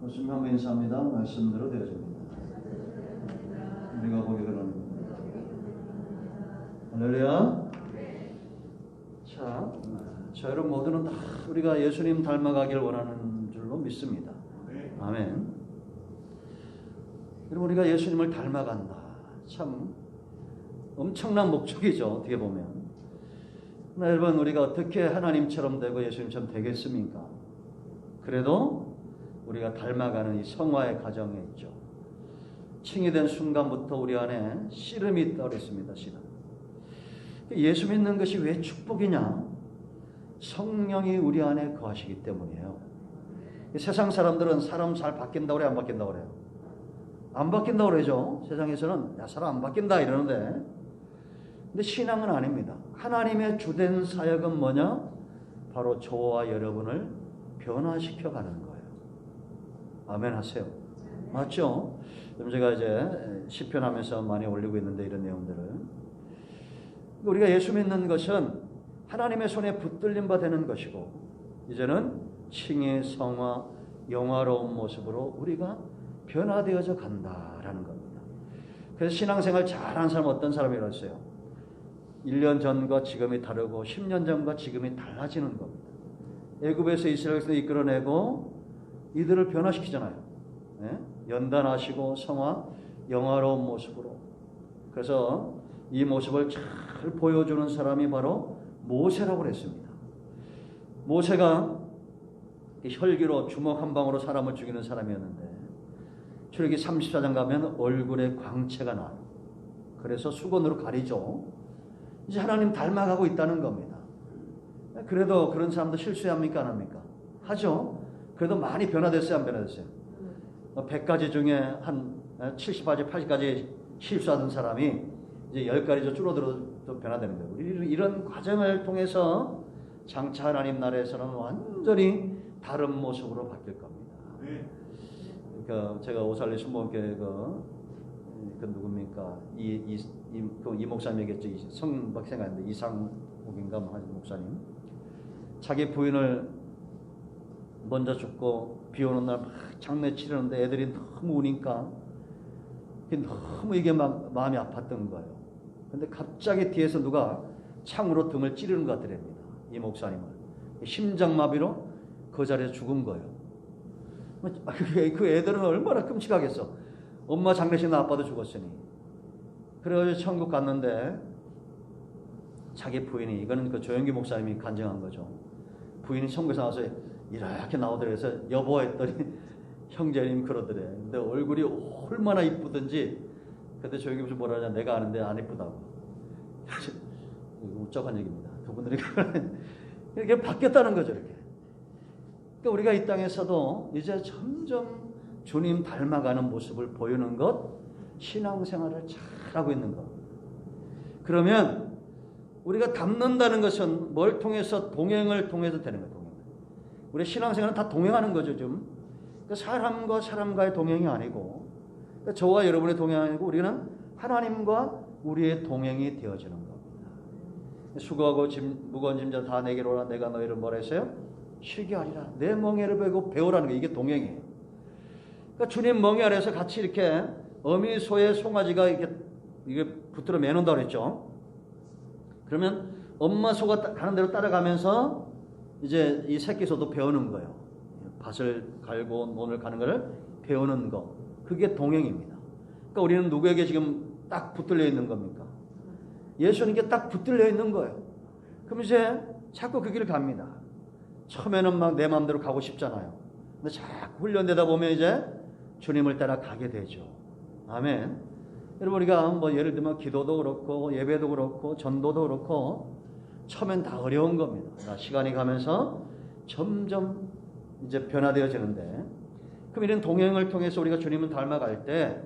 교수님 한번 인사합니다. 말씀대로 되어집니다. 우리가 고개를 합니다. 할렐루야. 자, 여러분 모두는 다 우리가 예수님 닮아가길 원하는 줄로 믿습니다. 아멘. 여러분 우리가 예수님을 닮아간다. 참 엄청난 목적이죠. 어떻게 보면. 여러분 우리가 어떻게 하나님처럼 되고 예수님처럼 되겠습니까? 그래도 우리가 닮아가는 이 성화의 과정에 있죠. 칭의된 순간부터 우리 안에 씨름이 있다고 했습니다. 씨름. 예수 믿는 것이 왜 축복이냐? 성령이 우리 안에 거하시기 때문이에요. 세상 사람들은 사람 잘 바뀐다고 그래, 안 바뀐다고 그래요? 안 바뀐다고 그러죠. 세상에서는 야, 사람 안 바뀐다 이러는데, 근데 신앙은 아닙니다. 하나님의 주된 사역은 뭐냐? 바로 저와 여러분을 변화시켜 가는 거예요. 아멘 하세요. 맞죠? 그럼 제가 이제 시편 하면서 많이 올리고 있는데 이런 내용들을. 우리가 예수 믿는 것은 하나님의 손에 붙들림 바 되는 것이고, 이제는 칭의 성화, 영화로운 모습으로 우리가 변화되어져 간다라는 겁니다. 그래서 신앙생활 잘하는 사람 어떤 사람이라고 했어요? 1년 전과 지금이 다르고 10년 전과 지금이 달라지는 겁니다. 애굽에서 이스라엘에서 이끌어내고 이들을 변화시키잖아요. 네? 연단하시고 성화, 영화로운 모습으로. 그래서 이 모습을 잘 보여주는 사람이 바로 모세라고 그랬습니다. 모세가 혈기로 주먹 한 방으로 사람을 죽이는 사람이었는데 출애기 34장 가면 얼굴에 광채가 나요. 그래서 수건으로 가리죠. 이제 하나님 닮아가고 있다는 겁니다. 그래도 그런 사람도 실수합니까? 안 합니까? 하죠. 그래도 많이 변화됐어요? 안 변화됐어요? 100가지 중에 한 70가지, 80가지 실수하던 사람이 이제 10가지 줄어들어도 변화되는 거예요. 이런 과정을 통해서 장차 하나님 나라에서는 완전히 다른 모습으로 바뀔 겁니다. 그러니까 제가 오살리 순복음교회 그 누굽니까? 이 목사님이겠죠. 성박생활인데 이상욱인가 목사님. 자기 부인을 먼저 죽고 비 오는 날 막 장례 치르는데 애들이 너무 우니까 너무 이게 막 마음이 아팠던 거예요. 근데 갑자기 뒤에서 누가 창으로 등을 찌르는 것 같더랍니다. 이 목사님을. 심장마비로 그 자리에서 죽은 거예요. 그 애들은 얼마나 끔찍하겠어. 엄마 장례식 나 아빠도 죽었으니. 그래가지고 천국 갔는데 자기 부인이, 이거는 그 조영기 목사님이 간증한 거죠. 부인이 천국에서 나와서 이렇게 나오더래서 여보 했더니 형제님 그러더래. 근데 얼굴이 얼마나 이쁘든지. 그때 조영기 목사님 뭐라 하냐, 내가 아는데 안 이쁘다고. 우쩍한 얘기입니다. 그분들이 이렇게 바뀌었다는 거죠. 이렇게. 그러니까 우리가 이 땅에서도 이제 점점 주님 닮아가는 모습을 보이는 것, 신앙생활을 잘하고 있는 것. 그러면 우리가 닮는다는 것은 뭘 통해서? 동행을 통해서 되는 거예요. 동행. 우리 신앙생활은 다 동행하는 거죠. 좀. 그러니까 사람과 사람과의 동행이 아니고, 그러니까 저와 여러분의 동행이 아니고 우리는 하나님과 우리의 동행이 되어지는 겁니다. 수고하고 무거운 짐자 다 내게로 오라. 내가 너희를 뭐라 했어요? 쉬게 하리라. 내 멍에를 베고 배우라는 거. 이게 동행이에요. 그러니까 주님 멍에 아래서 같이 이렇게 어미 소의 송아지가 이게 붙들어 매놓는다고 그랬죠. 그러면 엄마 소가 가는 대로 따라가면서 이제 이 새끼 소도 배우는 거예요. 밭을 갈고 논을 가는 것을 배우는 거. 그게 동행입니다. 그러니까 우리는 누구에게 지금 딱 붙들려 있는 겁니까? 예수님께 딱 붙들려 있는 거예요. 그럼 이제 자꾸 그 길을 갑니다. 처음에는 막 내 마음대로 가고 싶잖아요. 근데 자꾸 훈련되다 보면 이제 주님을 따라 가게 되죠. 아멘. 여러분 우리가 뭐 예를 들면 기도도 그렇고 예배도 그렇고 전도도 그렇고 처음엔 다 어려운 겁니다. 시간이 가면서 점점 이제 변화되어지는데, 그럼 이런 동행을 통해서 우리가 주님을 닮아갈 때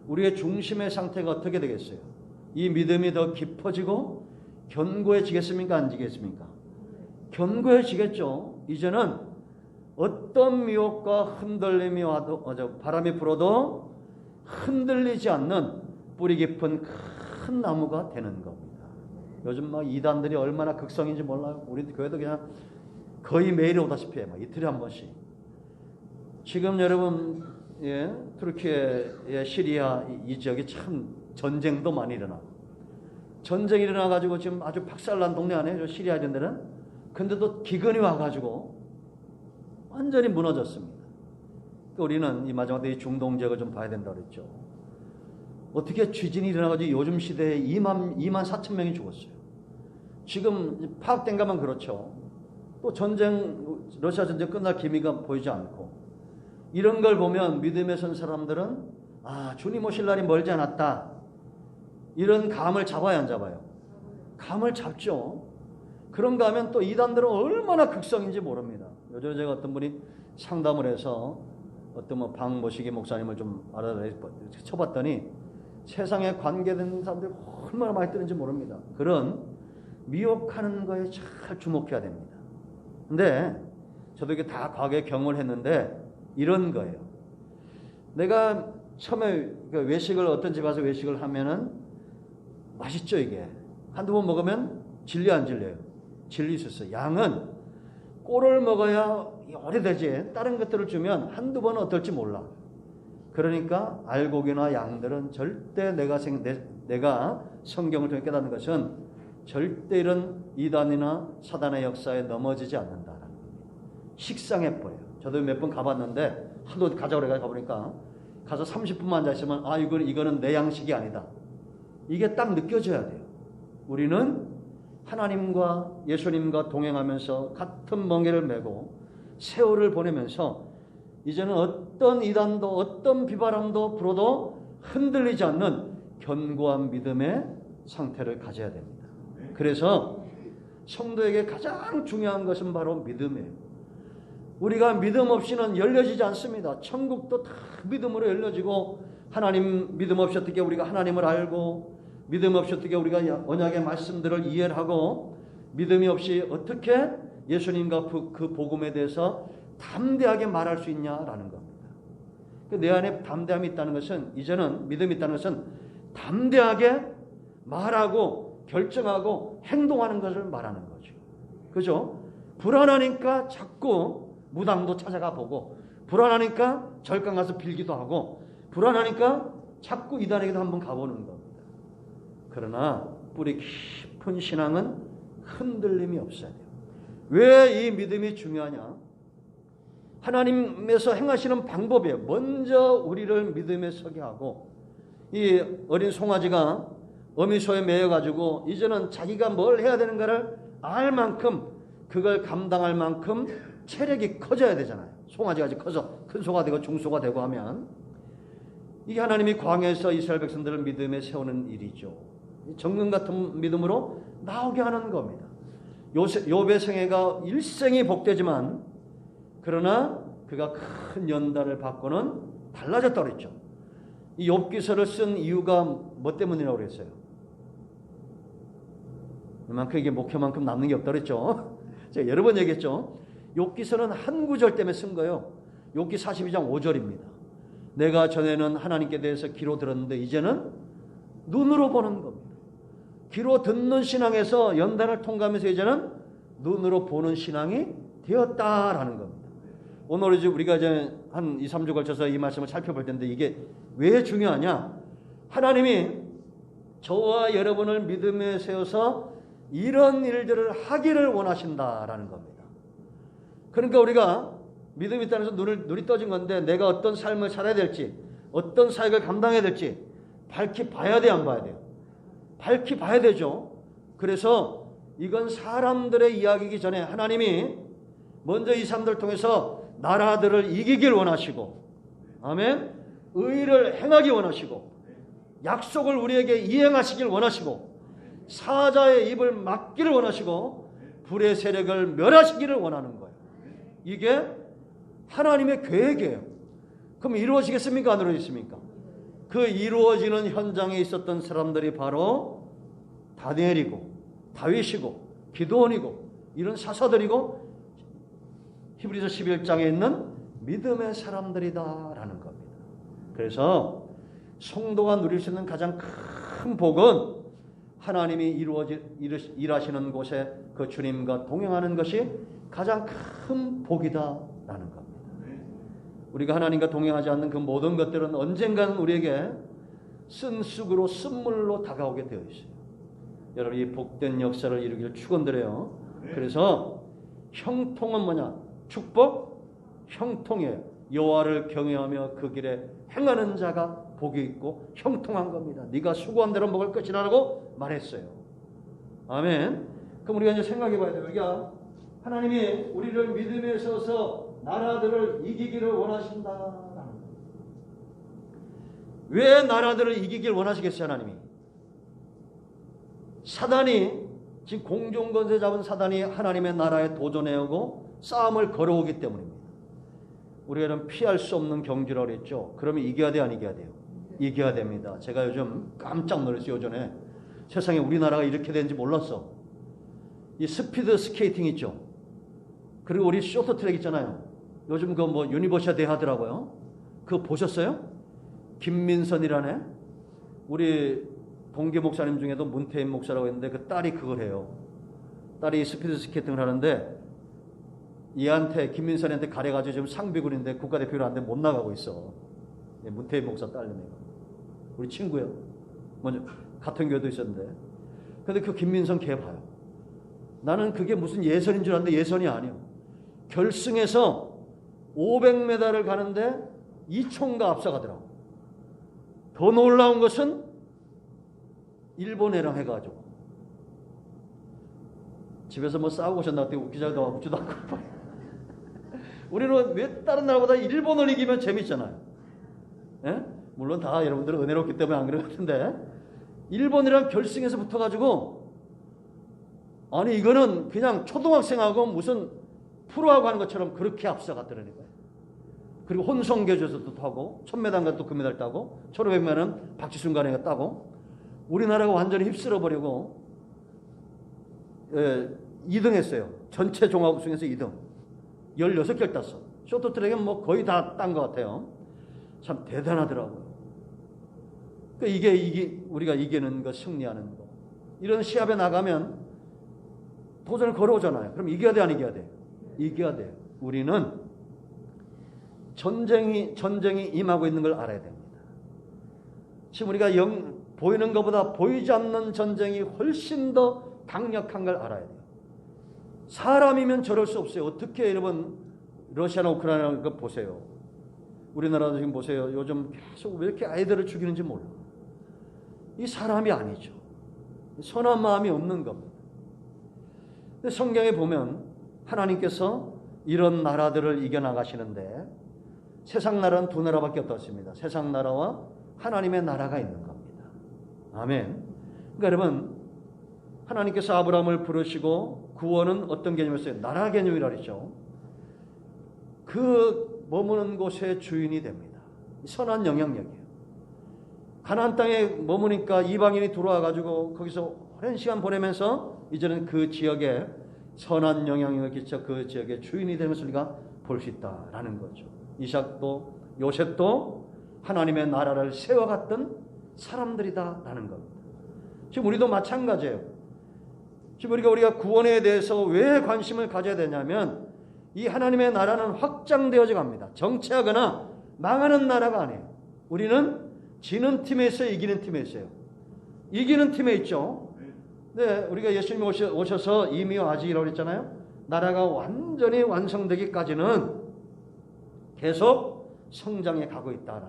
우리의 중심의 상태가 어떻게 되겠어요? 이 믿음이 더 깊어지고 견고해지겠습니까? 안 지겠습니까? 견고해지겠죠. 이제는 어떤 미혹과 흔들림이 와도, 바람이 불어도 흔들리지 않는 뿌리 깊은 큰 나무가 되는 겁니다. 요즘 막 이단들이 얼마나 극성인지 몰라요. 우리 교회도 그냥 거의 매일 오다시피 해. 막 이틀에 한 번씩. 지금 여러분, 예, 투르키의 시리아 이 지역에 참 전쟁도 많이 일어나고, 전쟁이 일어나가지고 지금 아주 박살난 동네 아니에요, 시리아 이런 데는. 근데도 기근이 와가지고 완전히 무너졌습니다. 우리는 이 마지막 때 이 중동 지역을 좀 봐야 된다고 그랬죠. 어떻게 지진이 일어나가지고 요즘 시대에 2만 4천 명이 죽었어요. 지금 파악된가만 그렇죠. 또 러시아 전쟁 끝날 기미가 보이지 않고, 이런 걸 보면 믿음에 선 사람들은 주님 오실 날이 멀지 않았다, 이런 감을 잡아야 안 잡아요? 감을 잡죠. 그런가 하면 또 이단들은 얼마나 극성인지 모릅니다. 요즘 제가 어떤 분이 상담을 해서 어떤 방모시기 목사님을 좀 쳐봤더니 세상에 관계된 사람들이 얼마나 많이 뜨는지 모릅니다. 그런 미혹하는 거에 잘 주목해야 됩니다. 근데 저도 이게 다 과거에 경험을 했는데 이런 거예요. 내가 처음에 외식을 어떤 집 와서 외식을 하면은 맛있죠. 이게 한두 번 먹으면 질려 안 질려요? 질릴 수 있어요. 양은 꼴을 먹어야 오래되지, 다른 것들을 주면 한두 번은 어떨지 몰라. 그러니까 알고기나 양들은 절대 내가 성경을 통해 깨닫는 것은 절대 이런 이단이나 사단의 역사에 넘어지지 않는다라는 겁니다. 식상해 보여요. 저도 몇 번 가봤는데 하도 가자고 그래 가보니까 가서 30분만 앉아있으면 이거는 내 양식이 아니다. 이게 딱 느껴져야 돼요. 우리는 하나님과 예수님과 동행하면서 같은 멍에를 메고 세월을 보내면서 이제는 어떤 이단도 어떤 비바람도 불어도 흔들리지 않는 견고한 믿음의 상태를 가져야 됩니다. 그래서 성도에게 가장 중요한 것은 바로 믿음이에요. 우리가 믿음 없이는 열려지지 않습니다. 천국도 다 믿음으로 열려지고, 하나님 믿음 없이 어떻게 우리가 하나님을 알고, 믿음 없이 어떻게 우리가 언약의 말씀들을 이해를 하고, 믿음이 없이 어떻게 예수님과 그 복음에 대해서 담대하게 말할 수 있냐라는 겁니다. 내 안에 담대함이 있다는 것은, 이제는 믿음이 있다는 것은 담대하게 말하고 결정하고 행동하는 것을 말하는 거죠. 그죠? 불안하니까 자꾸 무당도 찾아가 보고, 불안하니까 절강 가서 빌기도 하고, 불안하니까 자꾸 이단에게도 한번 가보는 겁니다. 그러나 뿌리 깊은 신앙은 흔들림이 없어야 돼요. 왜 이 믿음이 중요하냐? 하나님에서 행하시는 방법이에요. 먼저 우리를 믿음에 서게 하고, 이 어린 송아지가 어미소에 매여가지고 이제는 자기가 뭘 해야 되는가를 알 만큼, 그걸 감당할 만큼 체력이 커져야 되잖아요. 송아지가 커서 큰 소가 되고 중소가 되고 하면, 이게 하나님이 광야에서 이스라엘 백성들을 믿음에 세우는 일이죠. 정금 같은 믿음으로 나오게 하는 겁니다. 욥의 생애가 일생이 복되지만, 그러나 그가 큰 연단을 받고는 달라졌다고 그랬죠. 이 욥기서를 쓴 이유가 뭐 때문이라고 그랬어요? 이만큼 이게 목표만큼 남는 게 없다고 그랬죠. 제가 여러 번 얘기했죠. 욥기서는 한 구절 때문에 쓴 거예요. 욥기 42장 5절입니다. 내가 전에는 하나님께 대해서 귀로 들었는데 이제는 눈으로 보는 겁니다. 귀로 듣는 신앙에서 연단을 통과하면서 이제는 눈으로 보는 신앙이 되었다라는 겁니다. 오늘 이제 우리가 이제 한 2, 3주 걸쳐서 이 말씀을 살펴볼 텐데, 이게 왜 중요하냐? 하나님이 저와 여러분을 믿음에 세워서 이런 일들을 하기를 원하신다라는 겁니다. 그러니까 우리가 믿음이 있다는 것은 눈이 떠진 건데, 내가 어떤 삶을 살아야 될지, 어떤 사역을 감당해야 될지 밝히 봐야 돼요, 안 봐야 돼요? 밝히 봐야 되죠. 그래서 이건 사람들의 이야기이기 전에 하나님이 먼저 이 사람들을 통해서 나라들을 이기길 원하시고, 아멘, 의를 행하기 원하시고, 약속을 우리에게 이행하시길 원하시고, 사자의 입을 막기를 원하시고, 불의 세력을 멸하시기를 원하는 거예요. 이게 하나님의 계획이에요. 그럼 이루어지겠습니까? 안 이루어지겠습니까? 그 이루어지는 현장에 있었던 사람들이 바로 다니엘이고 다윗이고 기드온이고 이런 사사들이고 히브리서 11장에 있는 믿음의 사람들이다라는 겁니다. 그래서 성도가 누릴 수 있는 가장 큰 복은 하나님이 일하시는 곳에 그 주님과 동행하는 것이 가장 큰 복이다라는 겁니다. 우리가 하나님과 동행하지 않는 그 모든 것들은 언젠가는 우리에게 쓴쑥으로 쓴물로 다가오게 되어 있어요. 여러분, 이 복된 역사를 이루기를 축원드려요. 그래서 형통은 뭐냐? 축복, 형통이에요. 여호와를 경외하며 그 길에 행하는 자가 복이 있고 형통한 겁니다. 네가 수고한 대로 먹을 것이라고 말했어요. 아멘. 그럼 우리가 이제 생각해 봐야 돼요. 우리가 하나님이 우리를 믿음에 있어서 나라들을 이기기를 원하신다. 왜 나라들을 이기기를 원하시겠어요, 하나님이? 사단이, 지금 공중권세 잡은 사단이 하나님의 나라에 도전해오고 싸움을 걸어오기 때문입니다. 우리가 피할 수 없는 경주라고 그랬죠. 그러면 이겨야 돼, 안 이겨야 돼요? 이겨야 됩니다. 제가 요즘 깜짝 놀랐어요. 요전에 세상에 우리나라가 이렇게 되는지 몰랐어. 이 스피드 스케이팅 있죠. 그리고 우리 쇼트트랙 있잖아요. 요즘 그 뭐 유니버시아대 하더라고요. 그거 보셨어요? 김민선이라네. 우리 동계 목사님 중에도 문태인 목사라고 했는데 그 딸이 그걸 해요. 딸이 스피드 스케이팅을 하는데 얘한테, 김민선한테 가려가지고 지금 상비군인데 국가대표를 하는데 못 나가고 있어. 문태인 목사 딸내미가. 우리 친구예요. 먼저 같은 교회도 있었는데. 근데 그 김민선 걔 봐요. 나는 그게 무슨 예선인 줄 알았는데 예선이 아니에요. 결승에서 500m를 가는데 2초인가 앞서가더라고. 더 놀라운 것은 일본 애랑 해가지고 집에서 뭐 싸우고 오셨나 그때 웃기지도 않고 우리는 왜 다른 나라보다 일본을 이기면 재밌잖아요. 예? 물론 다 여러분들은 은혜롭기 때문에 안 그럴 것 같은데 일본이랑 결승에서 붙어가지고 아니 이거는 그냥 초등학생하고 무슨 프로하고 하는 것처럼 그렇게 앞서갔더라니까요. 그리고 혼성계주에서도 타고 1000m인가 또 금메달 따고 1500m는 박지순간이가 따고 우리나라가 완전히 휩쓸어버리고 2등 했어요. 전체 종합우승에서 2등. 16개를 땄어. 쇼트트랙은 뭐 거의 다 딴 것 같아요. 참 대단하더라고요. 그러니까 이게 우리가 이기는 거, 승리하는 거. 이런 시합에 나가면 도전을 걸어오잖아요. 그럼 이겨야 돼, 안 이겨야 돼? 이겨야 돼. 우리는 전쟁이 임하고 있는 걸 알아야 됩니다. 지금 우리가 보이는 것보다 보이지 않는 전쟁이 훨씬 더 강력한 걸 알아야 돼요. 사람이면 저럴 수 없어요. 어떻게 여러분 러시아나 우크라이나 거 보세요. 우리나라도 지금 보세요. 요즘 계속 왜 이렇게 아이들을 죽이는지 몰라. 이 사람이 아니죠. 선한 마음이 없는 겁니다. 근데 성경에 보면 하나님께서 이런 나라들을 이겨나가시는데 세상 나라는 두 나라밖에 없습니다. 세상 나라와 하나님의 나라가 있는 겁니다. 아멘. 그러니까 여러분 하나님께서 아브라함을 부르시고 구원은 어떤 개념이었어요? 나라 개념이라 그랬죠. 그 머무는 곳의 주인이 됩니다. 선한 영향력이에요. 가나안 땅에 머무니까 이방인이 들어와가지고 거기서 오랜 시간 보내면서 이제는 그 지역에 선한 영향력을 끼쳐 그 지역의 주인이 되면서 우리가 볼 수 있다라는 거죠. 이삭도 요셉도 하나님의 나라를 세워갔던 사람들이다라는 겁니다. 지금 우리도 마찬가지예요. 지금 우리가 구원에 대해서 왜 관심을 가져야 되냐면 이 하나님의 나라는 확장되어져 갑니다. 정체하거나 망하는 나라가 아니에요. 우리는 지는 팀에 있어요, 이기는 팀에 있어요. 이기는 팀에 있죠. 네, 우리가 예수님이 오셔서 이미와 아직이라고 그랬잖아요. 나라가 완전히 완성되기까지는 계속 성장해 가고 있다라는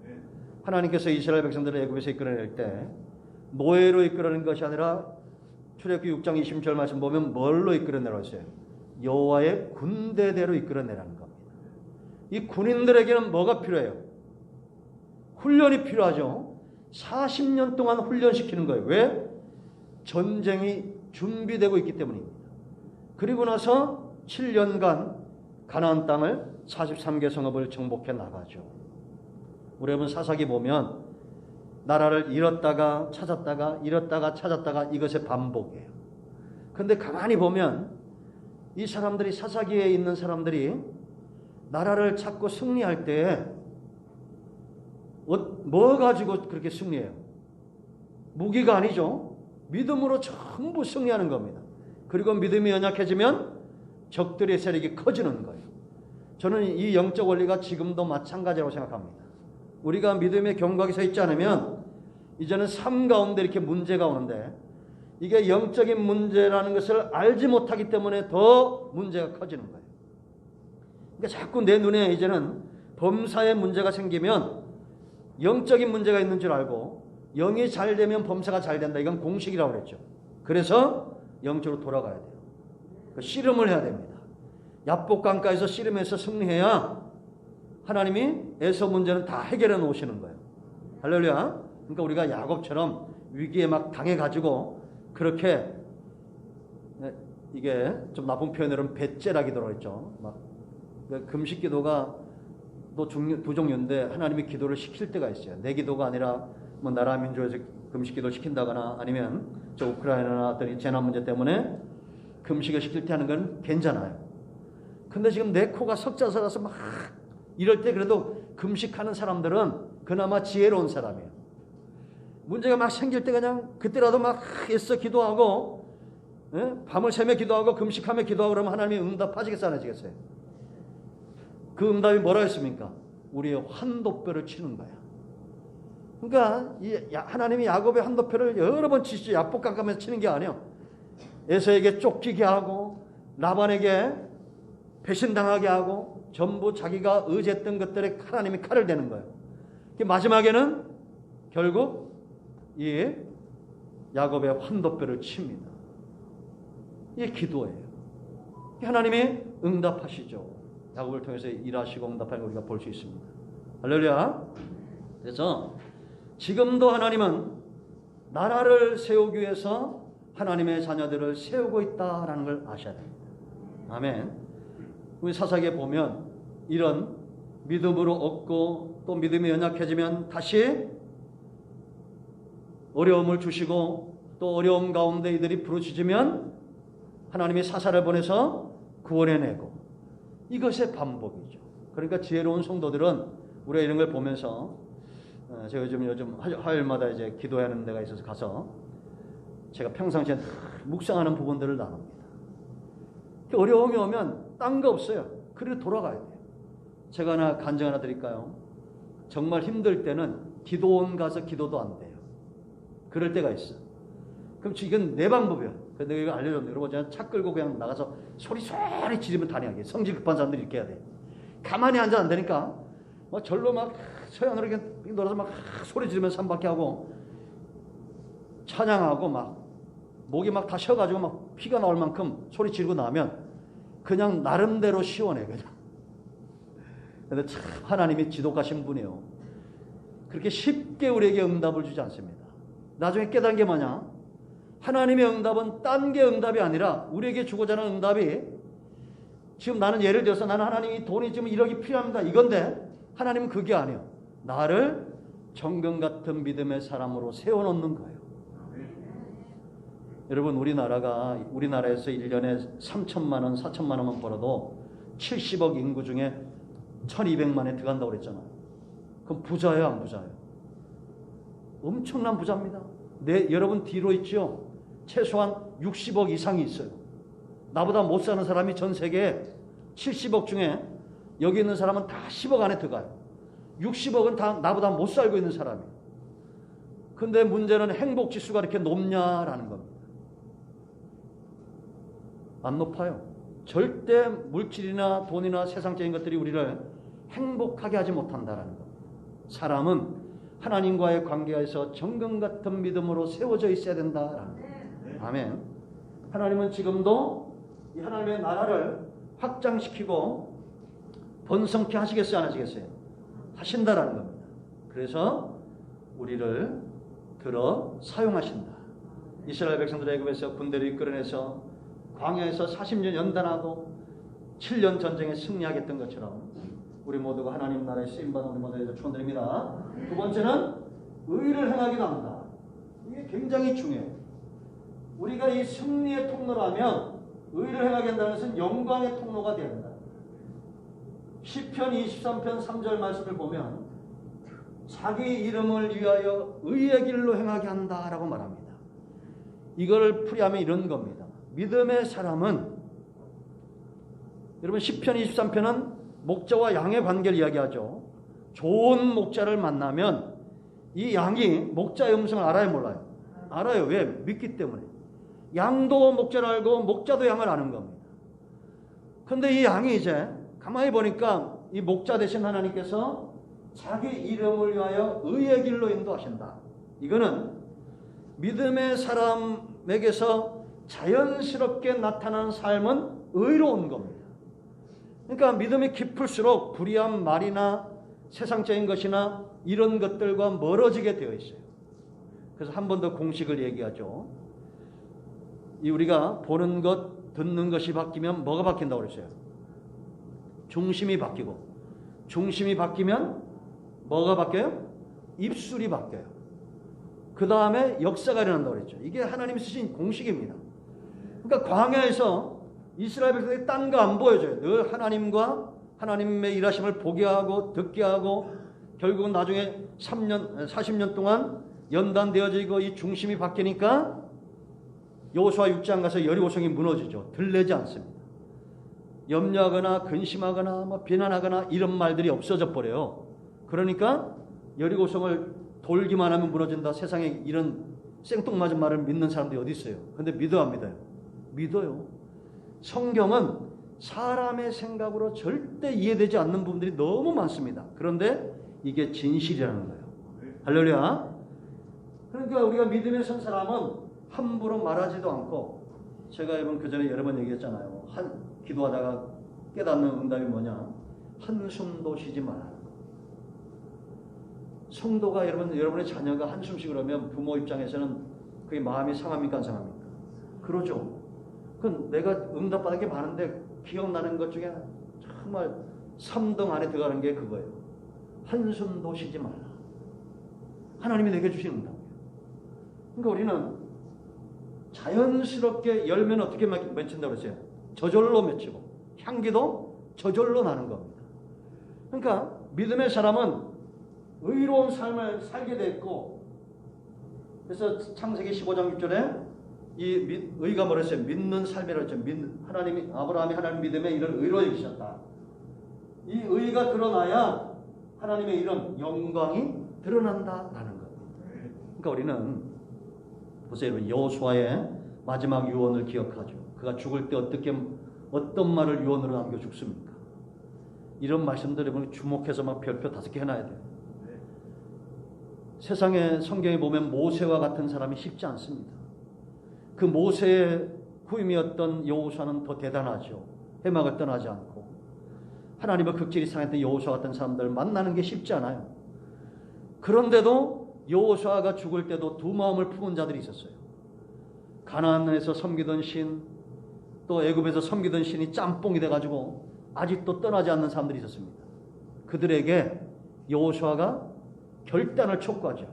거예요. 하나님께서 이스라엘 백성들을 애굽에서 이끌어낼 때 노예로 이끌어낸 것이 아니라 출애굽기 6장 20절 말씀 보면 뭘로 이끌어내라고 했어요? 여호와의 군대대로 이끌어내라는 겁니다. 이 군인들에게는 뭐가 필요해요? 훈련이 필요하죠. 40년 동안 훈련시키는 거예요. 왜? 전쟁이 준비되고 있기 때문입니다. 그리고 나서 7년간 가나안 땅을 43개 성읍을 정복해 나가죠. 우리 여러분 사사기 보면 나라를 잃었다가 찾았다가 잃었다가 찾았다가 이것의 반복이에요. 그런데 가만히 보면 이 사람들이 사사기에 있는 사람들이 나라를 찾고 승리할 때 뭐 가지고 그렇게 승리해요? 무기가 아니죠. 믿음으로 전부 승리하는 겁니다. 그리고 믿음이 연약해지면 적들의 세력이 커지는 거예요. 저는 이 영적 원리가 지금도 마찬가지라고 생각합니다. 우리가 믿음의 경각에 서 있지 않으면 이제는 삶 가운데 이렇게 문제가 오는데, 이게 영적인 문제라는 것을 알지 못하기 때문에 더 문제가 커지는 거예요. 그러니까 자꾸 내 눈에 이제는 범사에 문제가 생기면 영적인 문제가 있는 줄 알고, 영이 잘 되면 범사가 잘 된다. 이건 공식이라고 그랬죠. 그래서 영적으로 돌아가야 돼요. 씨름을 해야 됩니다. 야복강가에서 씨름해서 승리해야 하나님이 에서 문제는 다 해결해 놓으시는 거예요. 할렐루야. 그러니까 우리가 야곱처럼 위기에 막 당해가지고 그렇게, 이게 좀 나쁜 표현으로는 배째라기 들어있죠. 막 금식 기도가 또 두 종류인데, 하나님이 기도를 시킬 때가 있어요. 내 기도가 아니라 뭐 나라 민족에서 금식 기도를 시킨다거나, 아니면 저 우크라이나나 어떤 재난 문제 때문에 금식을 시킬 때 하는 건 괜찮아요. 근데 지금 내 코가 석자서라서 막 이럴 때 그래도 금식하는 사람들은 그나마 지혜로운 사람이에요. 문제가 막 생길 때 그냥 그때라도 막 애써 기도하고, 밤을 새며 기도하고 금식하며 기도하고 그러면 하나님이 응답하시겠어요, 안 하시겠어요? 그 응답이 뭐라 했습니까? 우리의 환도뼈를 치는 거야. 그러니까 하나님이 야곱의 환도뼈를 여러 번 치시죠. 야복 깎으면서 치는 게 아니에요. 에서에게 쫓기게 하고 라반에게 배신당하게 하고 전부 자기가 의지했던 것들에 하나님이 칼을 대는 거예요. 마지막에는 결국 이 야곱의 환도뼈를 칩니다. 이게 기도예요. 하나님이 응답하시죠. 야곱을 통해서 일하시고 응답하는 걸 우리가 볼 수 있습니다. 할렐루야. 그래서 지금도 하나님은 나라를 세우기 위해서 하나님의 자녀들을 세우고 있다라는 걸 아셔야 됩니다. 아멘. 우리 사사기에 보면 이런 믿음으로 얻고 또 믿음이 연약해지면 다시 어려움을 주시고, 또 어려움 가운데 이들이 부르짖으면 하나님이 사사를 보내서 구원해내고, 이것의 반복이죠. 그러니까 지혜로운 성도들은 우리가 이런 걸 보면서, 제가 요즘 화요일마다 이제 기도하는 데가 있어서 가서 제가 평상시에 묵상하는 부분들을 나눕니다. 어려움이 오면 딴 거 없어요. 그래도 돌아가야 돼요. 제가 하나 간증 하나 드릴까요? 정말 힘들 때는 기도원 가서 기도도 안 돼요. 그럴 때가 있어. 그럼 이건 내 방법이야. 내가 이거 알려줬는데, 여러분, 제가 차 끌고 그냥 나가서 소리 지르면 다니게. 성질 급한 사람들이 이렇게 해야 돼. 가만히 앉아 안 되니까 막 절로 막 서양으로 이렇게 놀아서 막 소리 지르면서 삼박해 하고 찬양하고 막 목이 막 다 쉬어가지고 막 피가 나올 만큼 소리 지르고 나면 그냥 나름대로 시원해, 그냥. 근데 참 하나님이 지독하신 분이에요. 그렇게 쉽게 우리에게 응답을 주지 않습니다. 나중에 깨달은 게 뭐냐? 하나님의 응답은 딴 게 응답이 아니라 우리에게 주고자 하는 응답이, 지금 나는 예를 들어서 나는 하나님이 돈이 지금 1억이 필요합니다, 이건데 하나님은 그게 아니에요. 나를 정금 같은 믿음의 사람으로 세워놓는 거예요. 여러분, 우리나라에서 1년에 3천만 원, 4천만 원만 벌어도 70억 인구 중에 1200만에 들어간다고 그랬잖아요. 그럼 부자예요, 안 부자예요? 엄청난 부자입니다. 여러분 뒤로 있죠? 최소한 60억 이상이 있어요. 나보다 못 사는 사람이 전 세계에 70억 중에 여기 있는 사람은 다 10억 안에 들어가요. 60억은 다 나보다 못 살고 있는 사람이에요. 근데 문제는 행복지수가 이렇게 높냐라는 겁니다. 안 높아요. 절대 물질이나 돈이나 세상적인 것들이 우리를 행복하게 하지 못한다라는 겁니다. 사람은 하나님과의 관계에서 정금 같은 믿음으로 세워져 있어야 된다라는 겁니다. 아멘. 하나님은 지금도 이 하나님의 나라를 확장시키고 번성케 하시겠어요, 안 하시겠어요? 하신다라는 겁니다. 그래서 우리를 들어 사용하신다. 이스라엘 백성들 애굽에서 군대를 이끌어내서 광야에서 40년 연단하고 7년 전쟁에 승리하겠던 것처럼 우리 모두가 하나님 나라에 쓰임받은 우리 모두에게 축원드립니다. 두 번째는 의를 행하기도 합니다. 이게 굉장히 중요해요. 우리가 이 승리의 통로라면 의를 행하게 한다는 것은 영광의 통로가 되어야 된다. 시편 23편 3절 말씀을 보면 자기 이름을 위하여 의의 길로 행하게 한다라고 말합니다. 이걸 풀이하면 이런 겁니다. 믿음의 사람은, 여러분, 시편 23편은 목자와 양의 관계를 이야기하죠. 좋은 목자를 만나면 이 양이 목자의 음성을 알아요, 몰라요? 알아요. 왜? 믿기 때문에. 양도 목자를 알고 목자도 양을 아는 겁니다. 그런데 이 양이 이제 가만히 보니까 이 목자 되신 하나님께서 자기 이름을 위하여 의의 길로 인도하신다. 이거는 믿음의 사람에게서 자연스럽게 나타나는 삶은 의로운 겁니다. 그러니까 믿음이 깊을수록 불의한 말이나 세상적인 것이나 이런 것들과 멀어지게 되어 있어요. 그래서 한 번 더 공식을 얘기하죠. 우리가 보는 것, 듣는 것이 바뀌면 뭐가 바뀐다고 그랬어요? 중심이 바뀌고, 중심이 바뀌면 뭐가 바뀌어요? 입술이 바뀌어요. 그 다음에 역사가 일어난다고 그랬죠. 이게 하나님이 쓰신 공식입니다. 그러니까 광야에서 이스라엘 백성들이 딴 거 안 보여줘요. 늘 하나님과 하나님의 일하심을 보게 하고 듣게 하고 결국은 나중에 40년 동안 연단되어지고 이 중심이 바뀌니까 여호수아 6장 가서 여리고성이 무너지죠. 들리지 않습니다. 염려하거나 근심하거나 뭐 비난하거나 이런 말들이 없어져 버려요. 그러니까 여리고성을 돌기만 하면 무너진다. 세상에 이런 생뚱맞은 말을 믿는 사람들이 어디 있어요? 근데 믿어요, 안 믿어요? 믿어요. 성경은 사람의 생각으로 절대 이해되지 않는 부분들이 너무 많습니다. 그런데 이게 진실이라는 거예요. 할렐루야. 그러니까 우리가 믿음에 선 사람은 함부로 말하지도 않고, 제가 여러분 그전에 여러 번 얘기했잖아요. 기도하다가 깨닫는 응답이 뭐냐? 한숨도 쉬지 말라. 성도가 여러분의 자녀가 한숨 쉬고 그러면 부모 입장에서는 그게 마음이 상합니까, 안 상합니까? 그러죠. 그건 내가 응답받은 게 많은데 기억나는 것 중에 정말 3등 안에 들어가는 게 그거예요. 한숨도 쉬지 말라. 하나님이 내게 주신 응답이에요. 그러니까 우리는 자연스럽게 열면 어떻게 맺힌다고 그랬어요? 저절로 맺히고 향기도 저절로 나는 겁니다. 그러니까 믿음의 사람은 의로운 삶을 살게 됐고, 그래서 창세기 15장 6절에 이 의가 뭐랬어요? 믿는 삶이라고 했죠. 아브라함이 하나님 믿음에 이런 의로 여기셨다. 이 의가 드러나야 하나님의 이런 영광이 드러난다라는 겁니다. 그러니까 우리는 보세요, 여러분, 여호수아의 마지막 유언을 기억하죠. 그가 죽을 때 어떤 말을 유언으로 남겨 죽습니까? 이런 말씀들 여러분 주목해서 막 별표 5개 해놔야 돼요. 세상에 성경에 보면 모세와 같은 사람이 쉽지 않습니다. 그 모세의 후임이었던 여호수아는 더 대단하죠. 해막을 떠나지 않고 하나님의 극질이 상했던 여호수아 같은 사람들 만나는 게 쉽지 않아요. 그런데도 여호수아가 죽을 때도 두 마음을 품은 자들이 있었어요. 가나안에서 섬기던 신, 또 애굽에서 섬기던 신이 짬뽕이 돼가지고 아직도 떠나지 않는 사람들이 있었습니다. 그들에게 여호수아가 결단을 촉구하죠.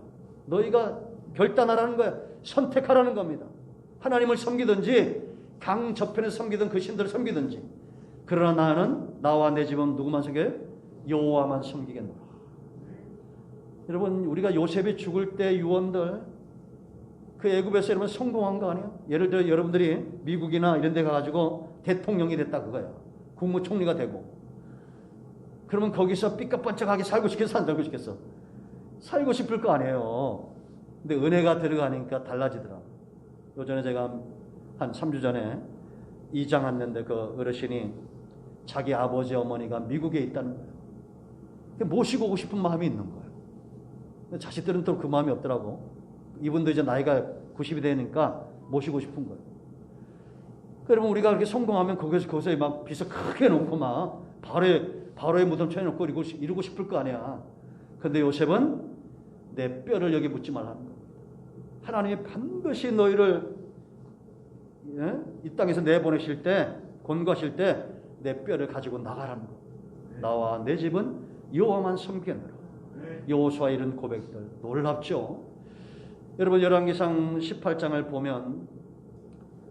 너희가 결단하라는 거야. 선택하라는 겁니다. 하나님을 섬기든지 강 저편에서 섬기던 그 신들을 섬기든지. 그러나 나는 나와 내 집은 누구만 섬겨요? 여호와만 섬기겠노라. 여러분, 우리가 요셉이 죽을 때 유언들, 그 애굽에서 여러분 성공한 거 아니에요? 예를 들어 여러분들이 미국이나 이런 데 가가지고 대통령이 됐다 그거예요. 국무총리가 되고. 그러면 거기서 삐까뻔쩍하게 살고 싶겠어, 안 살고 싶겠어? 살고 싶을 거 아니에요. 근데 은혜가 들어가니까 달라지더라. 요전에 제가 한 3주 전에 이장 왔는데 그 어르신이 자기 아버지 어머니가 미국에 있다는 거예요. 모시고 오고 싶은 마음이 있는 거예요. 근데 자식들은 또 그 마음이 없더라고. 이분도 이제 나이가 90이 되니까 모시고 싶은 거예요. 그러면 우리가 그렇게 성공하면 거기서 막 비서 크게 놓고 막 바로에 무덤 쳐놓고 이루고 싶을 거 아니야. 근데 요셉은 내 뼈를 여기 묻지 말라는 겁니다. 하나님이 반드시 너희를 이 땅에서 내보내실 때, 권고하실 때 내 뼈를 가지고 나가라는 겁니다. 나와 내 집은 여호와만 섬기노라. 여호수아 이런 고백들 놀랍죠. 여러분, 열왕기상 18장을 보면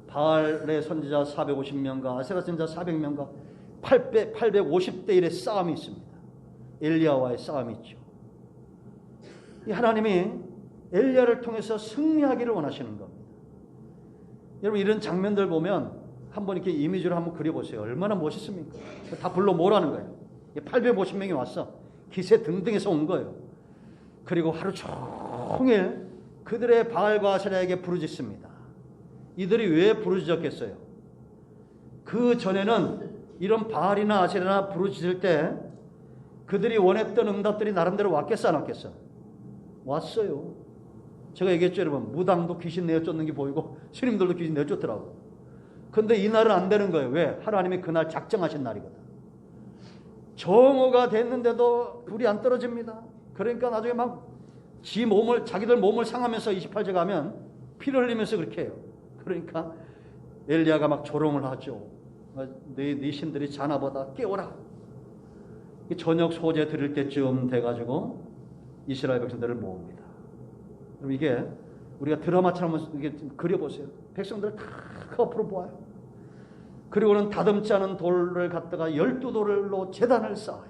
바알의 선지자 450명과 아세라 선지자 400명과 850대 1의 싸움이 있습니다. 엘리야와의 싸움이 있죠. 하나님이 엘리야를 통해서 승리하기를 원하시는 겁니다. 여러분, 이런 장면들 보면 한번 이렇게 이미지로 한번 그려보세요. 얼마나 멋있습니까? 다 불러 모으라는 거예요. 850명이 왔어. 기세 등등해서 온 거예요. 그리고 하루 종일 그들의 바알과 아세라에게 부르짖습니다. 이들이 왜 부르짖었겠어요? 그 전에는 이런 바알이나 아세라나 부르짖을 때 그들이 원했던 응답들이 나름대로 왔겠어 안 왔겠어? 왔어요. 제가 얘기했죠, 여러분. 무당도 귀신 내어 쫓는 게 보이고 스님들도 귀신 내어 쫓더라고. 근데 이날은 안 되는 거예요. 왜? 하나님이 그날 작정하신 날이거든. 정오가 됐는데도 불이 안 떨어집니다. 그러니까 나중에 막 자기들 몸을 상하면서 28절 가면 피를 흘리면서 그렇게 해요. 그러니까 엘리야가 막 조롱을 하죠. 네 신들이 자나보다 깨워라. 저녁 소재 드릴 때쯤 돼가지고 이스라엘 백성들을 모읍니다. 그럼 이게 우리가 드라마처럼 이게 그려보세요. 백성들을 다 그 앞으로 모아요. 그리고는 다듬지 않은 돌을 갖다가 12돌로 제단을 쌓아요.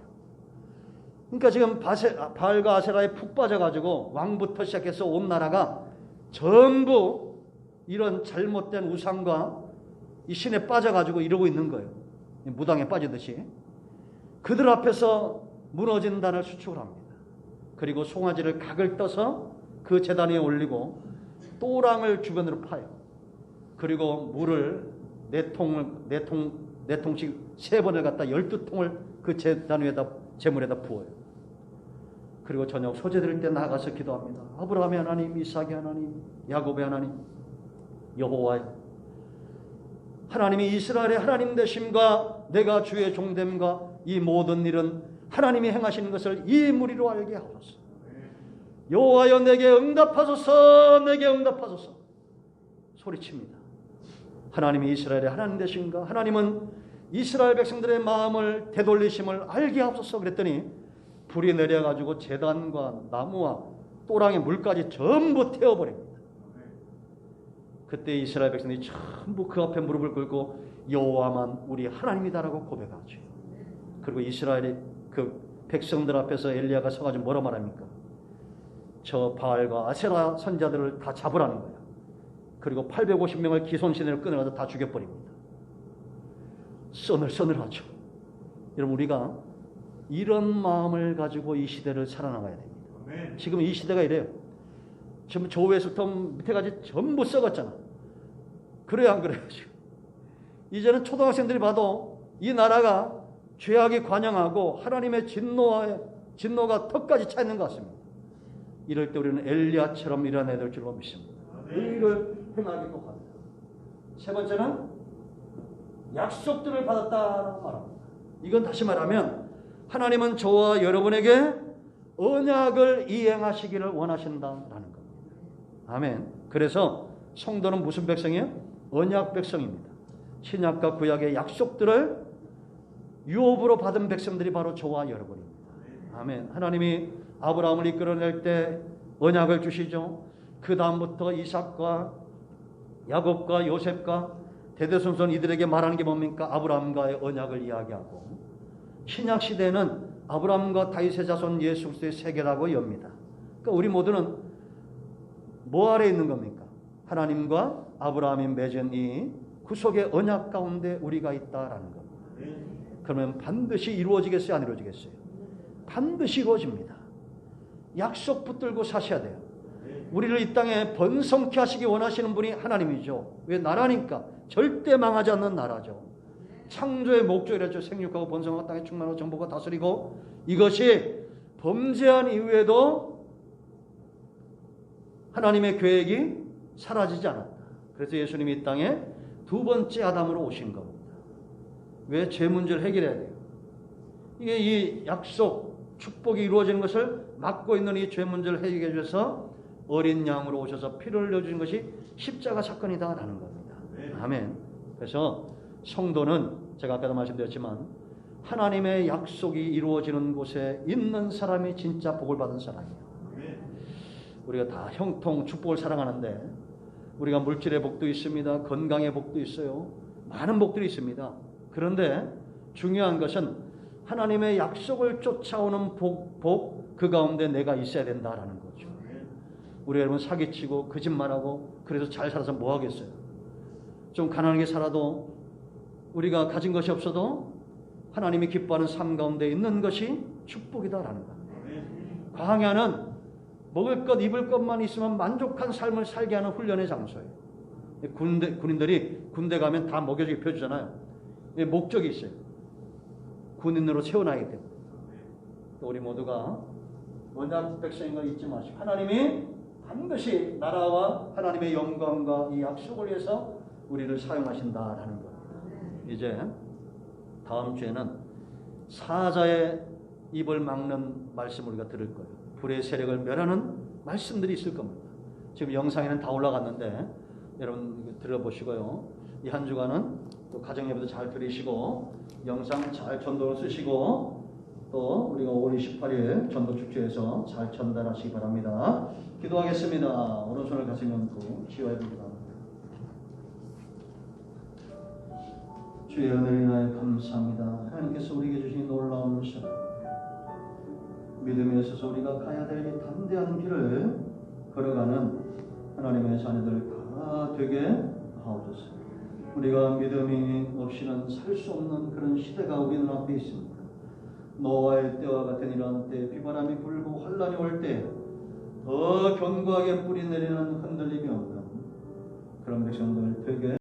그러니까 지금 바알과 아세라에 푹 빠져가지고 왕부터 시작해서 온 나라가 전부 이런 잘못된 우상과 이 신에 빠져가지고 이러고 있는 거예요. 무당에 빠지듯이. 그들 앞에서 무너진 단을 수축을 합니다. 그리고 송아지를 각을 떠서 그 제단 위에 올리고 또랑을 주변으로 파요. 그리고 물을 네 통씩 3번을 갖다 12통을 그 제단 위에다 제물에다 부어요. 그리고 저녁 소재 드릴 때 나가서 기도합니다. 아브라함의 하나님, 이삭의 하나님, 야곱의 하나님, 여호와의 하나님이 이스라엘의 하나님 되심과 내가 주의 종됨과 이 모든 일은 하나님이 행하시는 것을 이 무리로 알게 하소서. 여호와여 내게 응답하소서, 내게 응답하소서. 소리칩니다. 하나님이 이스라엘의 하나님 되신가? 하나님은 이스라엘 백성들의 마음을 되돌리심을 알게 하소서. 그랬더니 불이 내려가지고 제단과 나무와 또랑의 물까지 전부 태워버립니다. 그때 이스라엘 백성들이 전부 그 앞에 무릎을 꿇고 여호와만 우리 하나님이다라고 고백하죠. 그리고 이스라엘의 그 백성들 앞에서 엘리야가 서가지고 뭐라 말합니까? 저 바알과 아세라 선자들을 다 잡으라는 거예요. 그리고 850명을 기손신으로 끊어가서 다 죽여버립니다. 서늘서늘하죠. 여러분 우리가 이런 마음을 가지고 이 시대를 살아나가야 됩니다. 아멘. 지금 이 시대가 이래요. 지금 조회수부터 밑에까지 전부 썩었잖아. 그래야 안 그래요 지금. 이제는 초등학생들이 봐도 이 나라가 죄악이 관영하고 하나님의 진노가 턱까지 차 있는 것 같습니다. 이럴 때 우리는 엘리야처럼 일어나야 될 줄로 믿습니다. 의를 행하기도 합니다. 세 번째는 약속들을 받았다라고 말합니다. 이건 다시 말하면 하나님은 저와 여러분에게 언약을 이행하시기를 원하신다라는 겁니다. 아멘. 그래서 성도는 무슨 백성이에요? 언약 백성입니다. 신약과 구약의 약속들을 유업으로 받은 백성들이 바로 저와 여러분입니다. 아멘. 하나님이 아브라함을 이끌어낼 때 언약을 주시죠. 그 다음부터 이삭과 야곱과 요셉과 대대손손 이들에게 말하는 게 뭡니까? 아브라함과의 언약을 이야기하고 신약 시대는 아브라함과 다윗의 자손 예수 그리스도의 세계라고 엽니다. 그러니까 우리 모두는 뭐 아래 있는 겁니까? 하나님과 아브라함이 맺은 이 구속의 언약 가운데 우리가 있다라는 겁니다. 그러면 반드시 이루어지겠어요? 안 이루어지겠어요? 반드시 이루어집니다. 약속 붙들고 사셔야 돼요. 우리를 이 땅에 번성케 하시기 원하시는 분이 하나님이죠. 왜? 나라니까. 절대 망하지 않는 나라죠. 창조의 목적이랬죠. 생육하고 번성하고 땅에 충만하고 정복하고 다스리고, 이것이 범죄한 이후에도 하나님의 계획이 사라지지 않았다. 그래서 예수님이 이 땅에 두 번째 아담으로 오신 겁니다. 왜? 죄 문제를 해결해야 돼요. 이게 이 약속, 축복이 이루어지는 것을 막고 있는 이 죄 문제를 해결해 주셔서 어린 양으로 오셔서 피를 흘려주신 것이 십자가 사건이다라는 겁니다. 아멘. 그래서 성도는 제가 아까도 말씀드렸지만 하나님의 약속이 이루어지는 곳에 있는 사람이 진짜 복을 받은 사람이에요. 우리가 다 형통 축복을 사랑하는데 우리가 물질의 복도 있습니다. 건강의 복도 있어요. 많은 복들이 있습니다. 그런데 중요한 것은 하나님의 약속을 쫓아오는 복, 그 가운데 내가 있어야 된다라는 거죠. 우리 여러분 사기치고 거짓말하고 그래서 잘 살아서 뭐 하겠어요? 좀 가난하게 살아도 우리가 가진 것이 없어도 하나님이 기뻐하는 삶 가운데 있는 것이 축복이다라는 것. 광야는 먹을 것, 입을 것만 있으면 만족한 삶을 살게 하는 훈련의 장소예요. 군인들이 군대 가면 다 먹여주고 입혀주잖아요. 목적이 있어요. 군인으로 채워나가기 때문에. 또 우리 모두가 언약 백성인 걸 잊지 마시고 하나님이 반드시 나라와 하나님의 영광과 이 약속을 위해서 우리를 사용하신다라는 것. 이제 다음 주에는 사자의 입을 막는 말씀을 우리가 들을 거예요. 불의 세력을 멸하는 말씀들이 있을 겁니다. 지금 영상에는 다 올라갔는데 여러분 들어보시고요. 이 한 주간은 또 가정예배도 잘 들으시고 영상 잘 전도로 쓰시고 또 우리가 5월 28일 전도축제에서 잘 전달하시기 바랍니다. 기도하겠습니다. 오른손을 가슴에 얹고 기도해 봅니다. 주의 은혜를 인하여 감사합니다. 하나님께서 우리에게 주신 놀라운 사랑, 믿음에 있어서 우리가 가야 될 이 담대한 길을 걸어가는 하나님의 자녀들 다 되게 하옵소서. 우리가 믿음이 없이는 살 수 없는 그런 시대가 우리 눈앞에 있습니다. 노아의 때와 같은 이러한 때, 비바람이 불고 환란이 올 때 더 견고하게 뿌리 내리는 흔들림이 없는 그런 백성들 되게